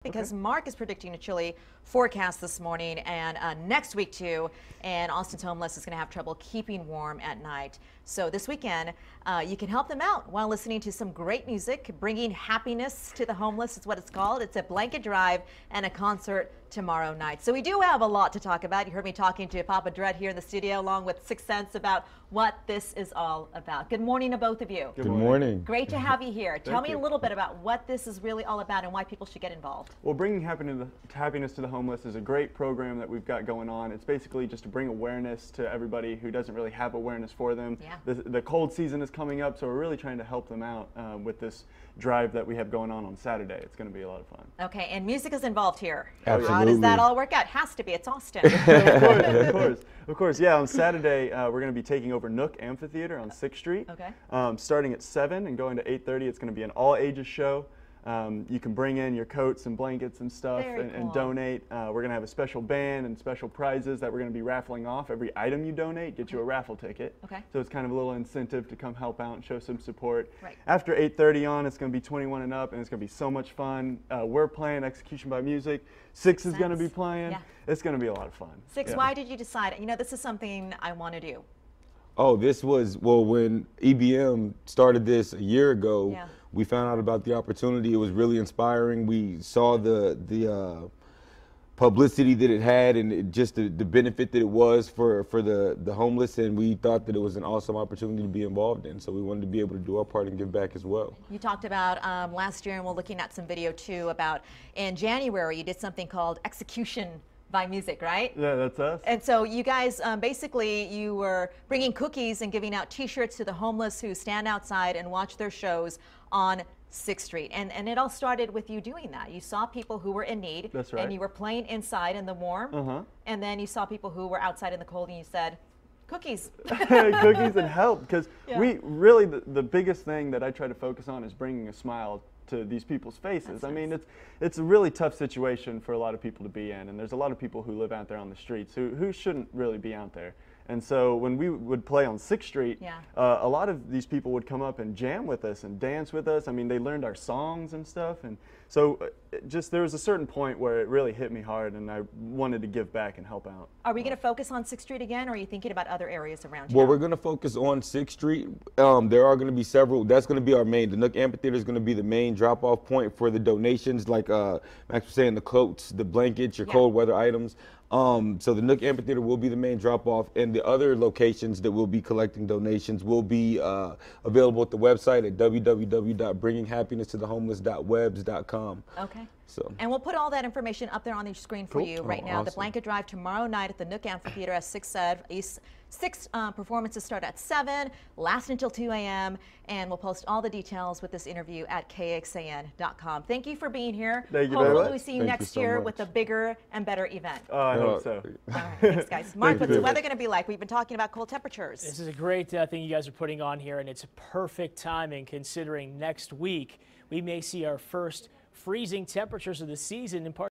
because Mark is predicting a chilly forecast this morning and next week too, and Austin's homeless is going to have trouble keeping warm at night. So this weekend you can help them out while listening to some great music. Bringing happiness to the homeless is what it's called. It's a blanket drive and a concert tomorrow night. So we do have a lot to talk about. You heard me talking to Papa Dread here in the studio along with Sixth Sense about what this is all about. Good morning to both of you. Good morning. Great to have you here. Tell me a little bit about what this is really all about and why people should get involved. Well, Bringing Happiness to the Homeless is a great program that we've got going on. It's basically just to bring awareness to everybody who doesn't really have awareness for them. Yeah. The cold season is coming up, so we're really trying to help them out with this drive that we have going on Saturday. It's going to be a lot of fun. Okay, and music is involved here. Absolutely. How does that all work out? Has to be. It's Austin. Of course. Yeah, on Saturday, we're going to be taking over Nook Amphitheater on 6th Street. Okay. Starting at 7 and going to 8:30. It's going to be an all-ages show. You can bring in your coats and blankets and stuff and donate. We're going to have a special band and special prizes that we're going to be raffling off. Every item you donate gets you a raffle ticket. Okay. So it's kind of a little incentive to come help out and show some support. Right. After 8:30 on, it's going to be 21 and up, and it's going to be so much fun. We're playing Execution by Music. Six is going to be playing. Yeah. It's going to be a lot of fun. Six, yeah. Why did you decide, this is something I want to do? Oh, this was, well, when EBM started this a year ago, Yeah. we found out about the opportunity. It was really inspiring. We saw the publicity that it had and just the benefit that it was for the homeless, and we thought that it was an awesome opportunity to be involved in. So we wanted to be able to do our part and give back as well. You talked about last year, and we're looking at some video too, about in January you did something called Execution by Music, right? Yeah, that's us. And so you guys, basically, you were bringing cookies and giving out T-shirts to the homeless who stand outside and watch their shows on 6th Street. And it all started with you doing that. You saw people who were in need. That's right. And you were playing inside in the warm. And then you saw people who were outside in the cold, and you said, cookies. Cookies and help, because Yeah. we really, the biggest thing that I try to focus on is bringing a smile to these people's faces. That's I mean, nice. it's a really tough situation for a lot of people to be in, and there's a lot of people who live out there on the streets who shouldn't really be out there. And so when we would play on 6th Street, Yeah. A lot of these people would come up and jam with us and dance with us. I mean, they learned our songs and stuff. And so there was a certain point where it really hit me hard, and I wanted to give back and help out. Are we going to focus on 6th Street again, or are you thinking about other areas around town? Well, we're going to focus on 6th Street. There are going to be several. That's going to be our main. The Nook Amphitheater is going to be the main drop-off point for the donations, like Max was saying, the coats, the blankets, your cold weather items. So the Nook Amphitheater will be the main drop-off, and the other locations that will be collecting donations will be available at the website at www.bringinghappinesstothehomeless.webs.com. Okay. So. And we'll put all that information up there on the screen for you right now. Awesome. The blanket drive tomorrow night at the Nook Amphitheater, as Six said. Six performances start at 7, last until 2 a.m. And we'll post all the details with this interview at kxan.com. Thank you for being here. Thank you very much. Hopefully we see you next year with a bigger and better event. Oh, I hope so. All right, thanks, guys. Mark, what's the weather going to be like? We've been talking about cold temperatures. This is a great thing you guys are putting on here, and it's perfect timing considering next week we may see our first freezing temperatures of the season in part.